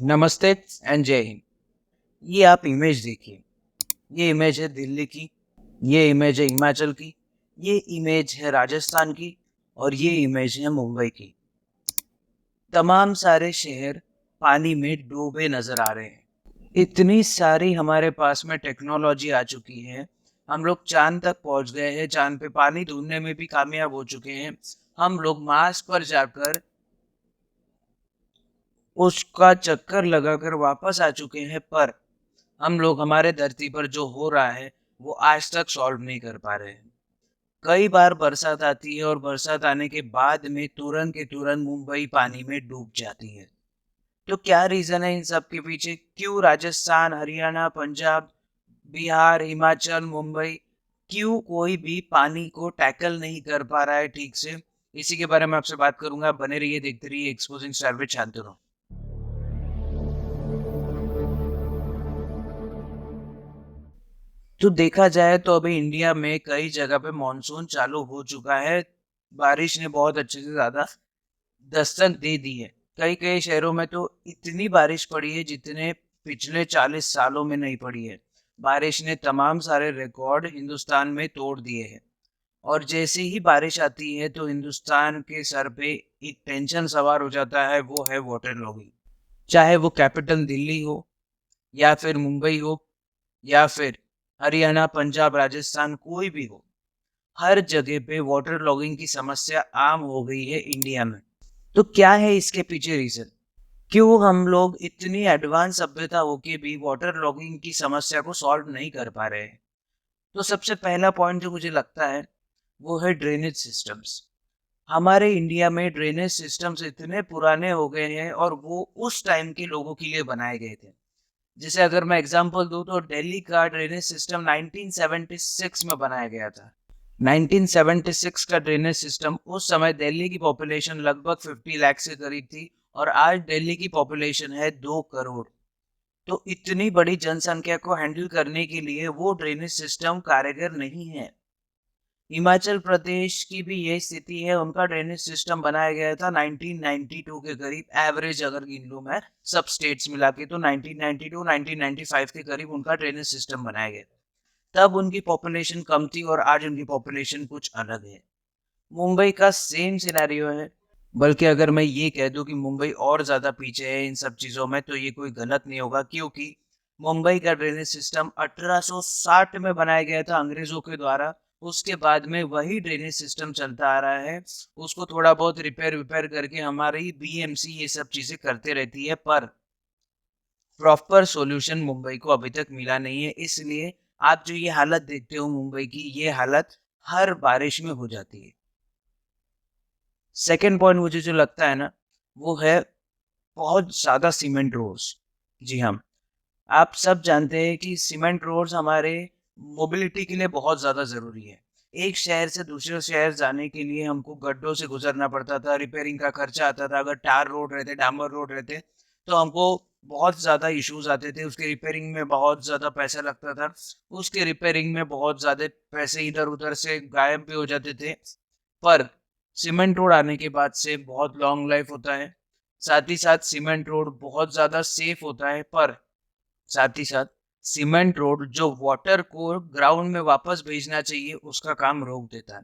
नमस्ते एंड जय हिंद। ये आप इमेज देखिए। ये इमेज है दिल्ली की। ये इमेज है हिमाचल की। ये इमेज है राजस्थान की। और ये इमेज है मुंबई की। तमाम सारे शहर पानी में डूबे नजर आ रहे हैं। इतनी सारी हमारे पास में टेक्नोलॉजी आ चुकी है। हम लोग चांद तक पहुंच गए हैं। चांद पे पानी ढूंढने में भी कामयाब हो चुके हैं। हम लोग मार्स पर जाकर उसका चक्कर लगाकर वापस आ चुके हैं, पर हम लोग हमारे धरती पर जो हो रहा है वो आज तक सॉल्व नहीं कर पा रहे हैं। कई बार बरसात आती है और बरसात आने के बाद में तुरंत के तुरंत मुंबई पानी में डूब जाती है। तो क्या रीजन है इन सब के पीछे? क्यों राजस्थान, हरियाणा, पंजाब, बिहार, हिमाचल, मुंबई, क्यों कोई भी पानी को टैकल नहीं कर पा रहा है ठीक से? इसी के बारे में आपसे बात करूंगा। बने रहिए, देखते रहिए एक्सपोजिंग स्टार विद शांतनु। तो देखा जाए तो अभी इंडिया में कई जगह पे मॉनसून चालू हो चुका है। बारिश ने बहुत अच्छे से ज्यादा दस्तक दे दी है। कई कई शहरों में तो इतनी बारिश पड़ी है जितने पिछले 40 सालों में नहीं पड़ी है। बारिश ने तमाम सारे रिकॉर्ड हिंदुस्तान में तोड़ दिए हैं। और जैसे ही बारिश आती है तो हिंदुस्तान के सर पे एक टेंशन सवार हो जाता है, वो है वाटर लॉगिंग। चाहे वो कैपिटल दिल्ली हो, या फिर मुंबई हो, या फिर हरियाणा, पंजाब, राजस्थान, कोई भी हो, हर जगह पे वाटर लॉगिंग की समस्या आम हो गई है इंडिया में। तो क्या है इसके पीछे रीजन? क्यों हम लोग इतनी एडवांस सभ्यता होके भी वाटर लॉगिंग की समस्या को सॉल्व नहीं कर पा रहे हैं? तो सबसे पहला पॉइंट जो मुझे लगता है वो है ड्रेनेज सिस्टम्स। हमारे इंडिया में ड्रेनेज सिस्टम्स इतने पुराने हो गए हैं और वो उस टाइम के लोगों के लिए बनाए गए थे। जैसे अगर मैं एग्जांपल दूं तो दिल्ली का ड्रेनेज सिस्टम 1976 में बनाया गया था। 1976 का ड्रेनेज सिस्टम, उस समय दिल्ली की पॉपुलेशन लगभग 50 लाख से करीब थी और आज दिल्ली की पॉपुलेशन है 2 करोड़। तो इतनी बड़ी जनसंख्या को हैंडल करने के लिए वो ड्रेनेज सिस्टम कारगर नहीं है। हिमाचल प्रदेश की भी यही स्थिति है। उनका ड्रेनेज सिस्टम बनाया गया था 1992 के करीब। एवरेज अगर गिन लूं मैं सब स्टेट्स मिला के तो 1992 1995 के करीब उनका ड्रेनेज सिस्टम बनाया गया था। तब उनकी पॉपुलेशन कम थी और आज उनकी पॉपुलेशन कुछ अलग है। मुंबई का सेम सिनेरियो है। बल्कि अगर मैं ये कह दूं कि मुंबई और ज्यादा पीछे है इन सब चीजों में तो ये कोई गलत नहीं होगा, क्योंकि मुंबई का ड्रेनेज सिस्टम 1860 में बनाया गया था अंग्रेजों के द्वारा। उसके बाद में वही ड्रेनेज सिस्टम चलता आ रहा है। उसको थोड़ा बहुत रिपेयर विपेयर करके हमारी बीएमसी ये सब चीजें करते रहती है, पर प्रॉपर सॉल्यूशन मुंबई को अभी तक मिला नहीं है। इसलिए आप जो ये हालत देखते हो मुंबई की, ये हालत हर बारिश में हो जाती है। सेकेंड पॉइंट मुझे जो लगता है ना, वो है बहुत ज्यादा सीमेंट रोड्स। जी हाँ, आप सब जानते हैं कि सीमेंट रोड्स हमारे मोबिलिटी के लिए बहुत ज्यादा जरूरी है। एक शहर से दूसरे शहर जाने के लिए हमको गड्ढों से गुजरना पड़ता था, रिपेयरिंग का खर्चा आता था। अगर टार रोड रहते, डामर रोड रहते, तो हमको बहुत ज्यादा इश्यूज आते थे। उसके रिपेयरिंग में बहुत ज्यादा पैसा लगता था। उसके रिपेयरिंग में बहुत ज्यादा पैसे इधर उधर से गायब भी हो जाते थे। पर सीमेंट रोड आने के बाद से बहुत लॉन्ग लाइफ होता है। साथ ही साथ सीमेंट रोड बहुत ज्यादा सेफ होता है। पर साथ ही साथ सीमेंट रोड जो वाटर को ग्राउंड में वापस भेजना चाहिए उसका काम रोक देता है।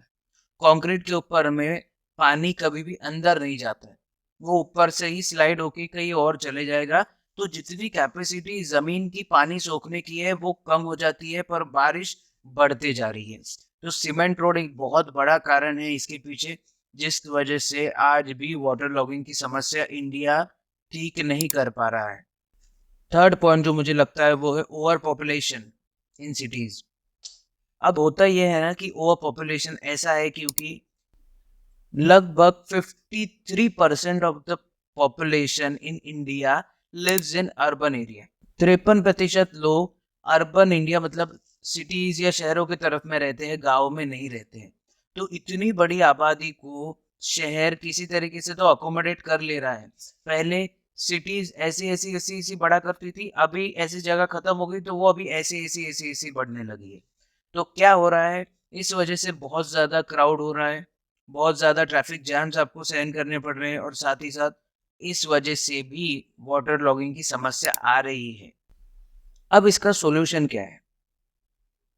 कंक्रीट के ऊपर में पानी कभी भी अंदर नहीं जाता है। वो ऊपर से ही स्लाइड होके कहीं और चले जाएगा। तो जितनी कैपेसिटी जमीन की पानी सोखने की है वो कम हो जाती है, पर बारिश बढ़ते जा रही है। तो सीमेंट रोड एक बहुत बड़ा कारण है इसके पीछे, जिस वजह से आज भी वाटर लॉगिंग की समस्या इंडिया ठीक नहीं कर पा रहा है। थर्ड पॉइंट जो मुझे लगता है वो है ओवर पॉपुलेशन इन सिटीज। अब होता यह है ना कि ओवर पॉपुलेशन ऐसा है क्योंकि लगभग 53% of the population in India lives in urban area. 53% लोग अर्बन इंडिया मतलब सिटीज या शहरों की तरफ में रहते हैं, गाँव में नहीं रहते हैं। तो इतनी बड़ी आबादी को शहर किसी तरीके से तो अकोमोडेट कर ले रहा है। पहले सिटीज ऐसी ऐसी ऐसी ऐसी बढ़ा करती थी, अभी ऐसी जगह खत्म हो गई तो वो अभी ऐसी ऐसी ऐसी ऐसी बढ़ने लगी है। तो क्या हो रहा है? इस वजह से बहुत ज्यादा क्राउड हो रहा है, बहुत ज्यादा ट्रैफिक जैम्स आपको सहन करने पड़ रहे हैं, और साथ ही साथ इस वजह से भी वाटर लॉगिंग की समस्या आ रही है। अब इसका सॉल्यूशन क्या है?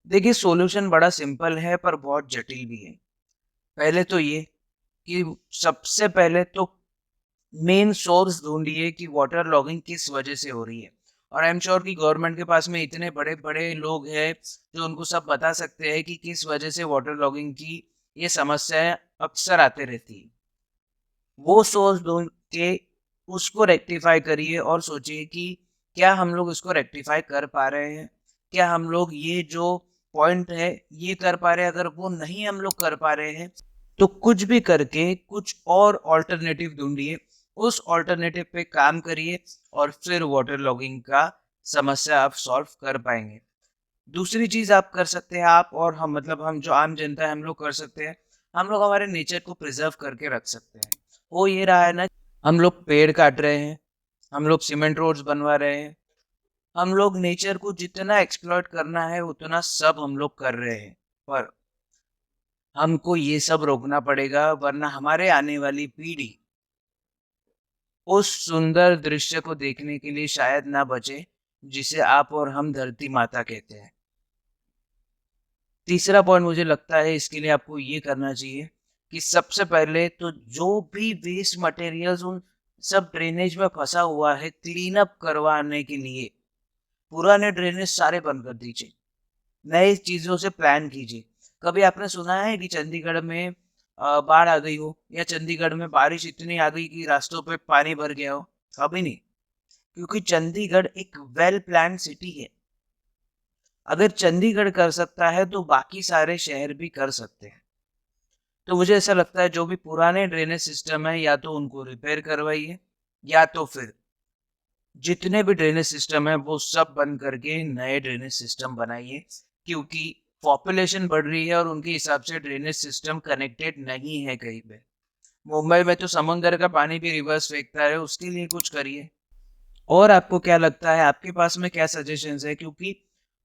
देखिए, सॉल्यूशन बड़ा सिंपल है पर बहुत जटिल भी है। पहले तो ये कि सबसे पहले तो मेन सोर्स ढूंढिए कि वाटर लॉगिंग किस वजह से हो रही है। और आई एम श्योर कि गवर्नमेंट के पास में इतने बड़े बड़े लोग हैं जो उनको सब बता सकते हैं कि किस वजह से वाटर लॉगिंग की ये समस्याएं अक्सर आते रहती है। वो सोर्स ढूंढ के उसको रेक्टिफाई करिए और सोचिए कि क्या हम लोग इसको रेक्टिफाई कर पा रहे हैं, क्या हम लोग ये जो पॉइंट है ये कर पा रहे हैं। अगर वो नहीं हम लोग कर पा रहे हैं तो कुछ भी करके कुछ और ऑल्टरनेटिव ढूंढिए, उस ऑल्टरनेटिव पे काम करिए और फिर वाटर लॉगिंग का समस्या आप सॉल्व कर पाएंगे। दूसरी चीज आप कर सकते हैं, आप और हम मतलब हम जो आम जनता है हम लोग कर सकते हैं, हम लोग हमारे नेचर को प्रिजर्व करके रख सकते हैं। वो ये रहा है ना, हम लोग पेड़ काट रहे हैं, हम लोग सीमेंट रोड्स बनवा रहे हैं, हम लोग नेचर को जितना एक्सप्लॉइट करना है उतना सब हम लोग कर रहे हैं। पर हमको ये सब रोकना पड़ेगा, वरना हमारे आने वाली पीढ़ी उस सुंदर दृश्य को देखने के लिए शायद ना बचे जिसे आप और हम धरती माता कहते हैं। तीसरा पॉइंट मुझे लगता है इसके लिए आपको ये करना चाहिए कि सबसे पहले तो जो भी वेस्ट मटेरियल्स उन सब ड्रेनेज में फंसा हुआ है, क्लीन अप करवाने के लिए पुराने ड्रेनेज सारे बंद कर दीजिए, नई चीजों से प्लान कीजिए। कभी आपने सुना है कि चंडीगढ़ में बाढ़ आ गई हो, या चंडीगढ़ में बारिश इतनी आ गई कि रास्तों पे पानी भर गया हो? कभी नहीं। क्योंकि चंडीगढ़ एक वेल प्लान सिटी है। अगर चंडीगढ़ कर सकता है तो बाकी सारे शहर भी कर सकते हैं। तो मुझे ऐसा लगता है जो भी पुराने ड्रेनेज सिस्टम है या तो उनको रिपेयर करवाइए, या तो फिर जितने भी ड्रेनेज सिस्टम है वो सब बंद करके नए ड्रेनेज सिस्टम बनाइए। क्योंकि पॉपुलेशन बढ़ रही है और उनके हिसाब से ड्रेनेज सिस्टम कनेक्टेड नहीं है कहीं पे। मुंबई में तो समुद्र का पानी भी रिवर्स फेंकता है, उसके लिए कुछ करिए। और आपको क्या लगता है, आपके पास में क्या सजेशंस है? क्योंकि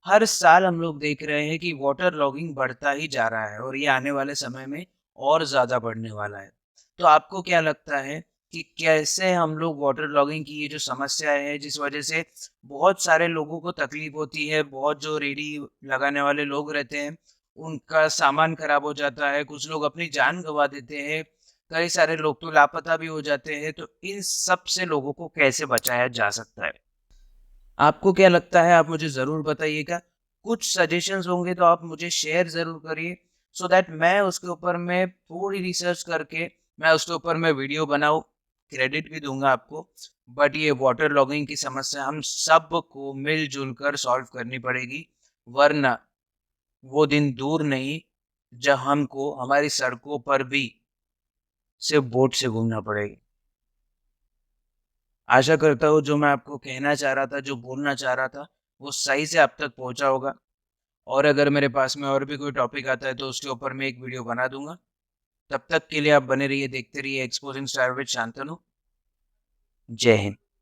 हर साल हम लोग देख रहे हैं कि वाटर लॉगिंग बढ़ता ही जा रहा है और ये आने वाले समय में और ज़्यादा बढ़ने वाला है। तो आपको क्या लगता है कि कैसे हम लोग वाटर लॉगिंग की ये जो समस्या है जिस वजह से बहुत सारे लोगों को तकलीफ होती है, बहुत जो रेडी लगाने वाले लोग रहते हैं उनका सामान खराब हो जाता है, कुछ लोग अपनी जान गंवा देते हैं, कई सारे लोग तो लापता भी हो जाते हैं, तो इन सब से लोगों को कैसे बचाया जा सकता है? आपको क्या लगता है, आप मुझे ज़रूर बताइएगा। कुछ सजेशंस होंगे तो आप मुझे शेयर ज़रूर करिए, सो दैट मैं उसके ऊपर मैं थोड़ी रिसर्च करके मैं उसके ऊपर मैं वीडियो बनाऊँ। क्रेडिट भी दूंगा आपको। बट ये वाटर लॉगिंग की समस्या हम सबको मिलजुल कर सॉल्व करनी पड़ेगी, वरना वो दिन दूर नहीं जब हमको हमारी सड़कों पर भी सिर्फ बोट से घूमना पड़ेगा। आशा करता हूँ जो मैं आपको कहना चाह रहा था, जो बोलना चाह रहा था, वो सही से आप तक पहुँचा होगा। और अगर मेरे पास में और भी कोई टॉपिक आता है तो उसके ऊपर मैं एक वीडियो बना दूंगा। तब तक के लिए आप बने रहिए, देखते रहिए एक्सपोजिंग स्टार विद शांतनु। जय हिंद।